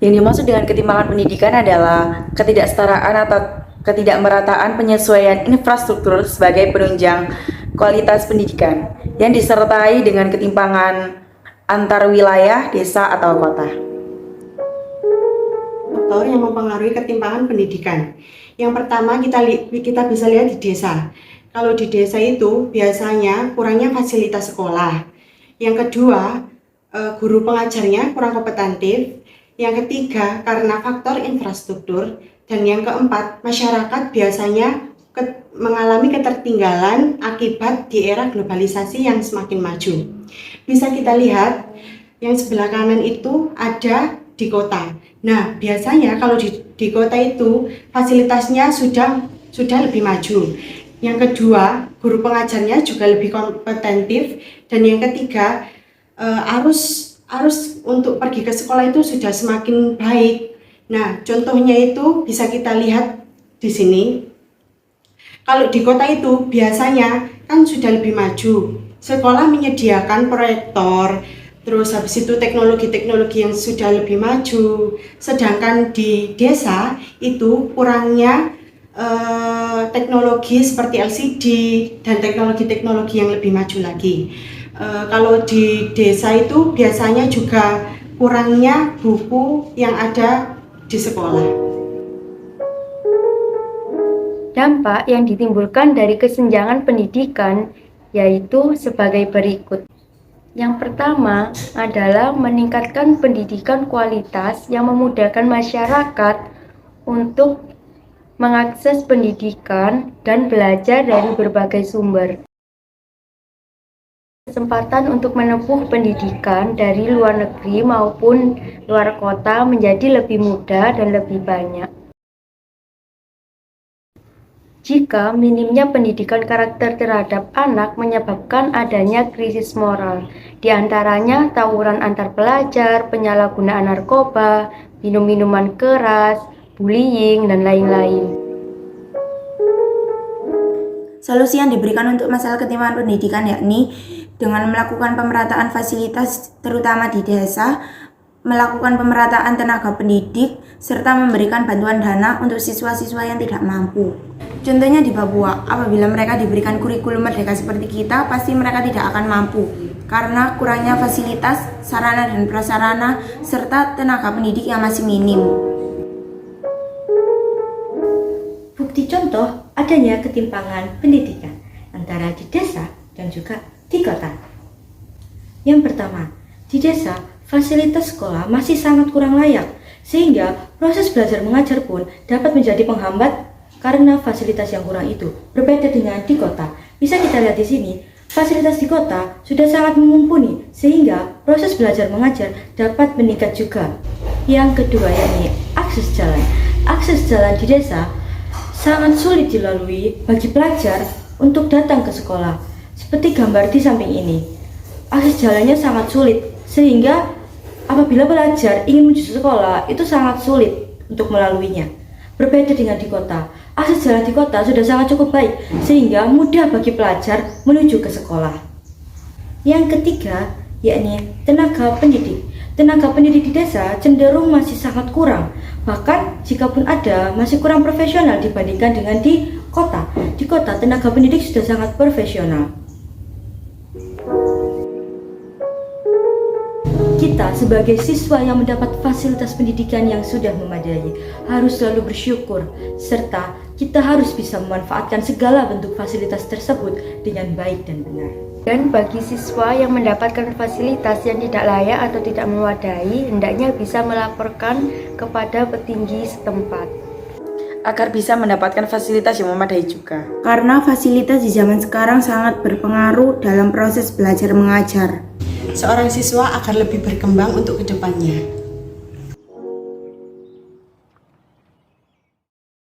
Yang dimaksud dengan ketimpangan pendidikan adalah ketidaksetaraan atau ketidakmerataan penyesuaian infrastruktur sebagai penunjang kualitas pendidikan yang disertai dengan ketimpangan antar wilayah, desa, atau kota. Faktor yang mempengaruhi ketimpangan pendidikan. Yang pertama kita bisa lihat di desa. Kalau di desa itu biasanya kurangnya fasilitas sekolah. Yang kedua, guru pengajarnya kurang kompetentif. Yang ketiga, karena faktor infrastruktur. Dan yang keempat, masyarakat biasanya mengalami ketertinggalan akibat di era globalisasi yang semakin maju. Bisa kita lihat yang sebelah kanan itu ada di kota. Nah, biasanya kalau di kota itu fasilitasnya sudah lebih maju. Yang kedua, guru pengajarnya juga lebih kompetentif. Dan yang ketiga, arus untuk pergi ke sekolah itu sudah semakin baik. Nah, contohnya itu bisa kita lihat di sini. Kalau di kota itu biasanya kan sudah lebih maju. Sekolah menyediakan proyektor, terus habis itu teknologi-teknologi yang sudah lebih maju. Sedangkan di desa itu kurangnya teknologi seperti LCD dan teknologi-teknologi yang lebih maju lagi. Kalau di desa itu biasanya juga kurangnya buku yang ada di sekolah. Dampak yang ditimbulkan dari kesenjangan pendidikan yaitu sebagai berikut. Yang pertama adalah meningkatkan pendidikan kualitas yang memudahkan masyarakat untuk mengakses pendidikan dan belajar dari berbagai sumber. Kesempatan untuk menempuh pendidikan dari luar negeri maupun luar kota menjadi lebih mudah dan lebih banyak. Jika minimnya pendidikan karakter terhadap anak menyebabkan adanya krisis moral, diantaranya tawuran antar pelajar, penyalahgunaan narkoba, minum-minuman keras, bullying, dan lain-lain. Solusi yang diberikan untuk masalah ketimpangan pendidikan yakni dengan melakukan pemerataan fasilitas terutama di desa, melakukan pemerataan tenaga pendidik, serta memberikan bantuan dana untuk siswa-siswa yang tidak mampu. Contohnya di Papua, apabila mereka diberikan kurikulum merdeka seperti kita, pasti mereka tidak akan mampu karena kurangnya fasilitas, sarana dan prasarana, serta tenaga pendidik yang masih minim. Bukti contoh adanya ketimpangan pendidikan antara di desa dan juga di kota. Yang pertama, di desa fasilitas sekolah masih sangat kurang layak, sehingga proses belajar mengajar pun dapat menjadi penghambat karena fasilitas yang kurang itu. Berbeda dengan di kota, bisa kita lihat di sini, fasilitas di kota sudah sangat mumpuni, sehingga proses belajar mengajar dapat meningkat juga. Yang kedua yakni akses jalan. Akses jalan di desa sangat sulit dilalui bagi pelajar untuk datang ke sekolah. Seperti gambar di samping ini, akses jalannya sangat sulit, sehingga apabila pelajar ingin menuju sekolah itu sangat sulit untuk melaluinya. Berbeda dengan di kota, akses jalan di kota sudah sangat cukup baik, sehingga mudah bagi pelajar menuju ke sekolah. Yang ketiga, yakni tenaga pendidik. Tenaga pendidik di desa cenderung masih sangat kurang, bahkan jikapun ada, masih kurang profesional dibandingkan dengan di kota. Di kota, tenaga pendidik sudah sangat profesional. Kita sebagai siswa yang mendapat fasilitas pendidikan yang sudah memadai harus selalu bersyukur, serta kita harus bisa memanfaatkan segala bentuk fasilitas tersebut dengan baik dan benar. Dan bagi siswa yang mendapatkan fasilitas yang tidak layak atau tidak memadai, hendaknya bisa melaporkan kepada petinggi setempat agar bisa mendapatkan fasilitas yang memadai juga. Karena fasilitas di zaman sekarang sangat berpengaruh dalam proses belajar mengajar. Seorang siswa akan lebih berkembang untuk kedepannya.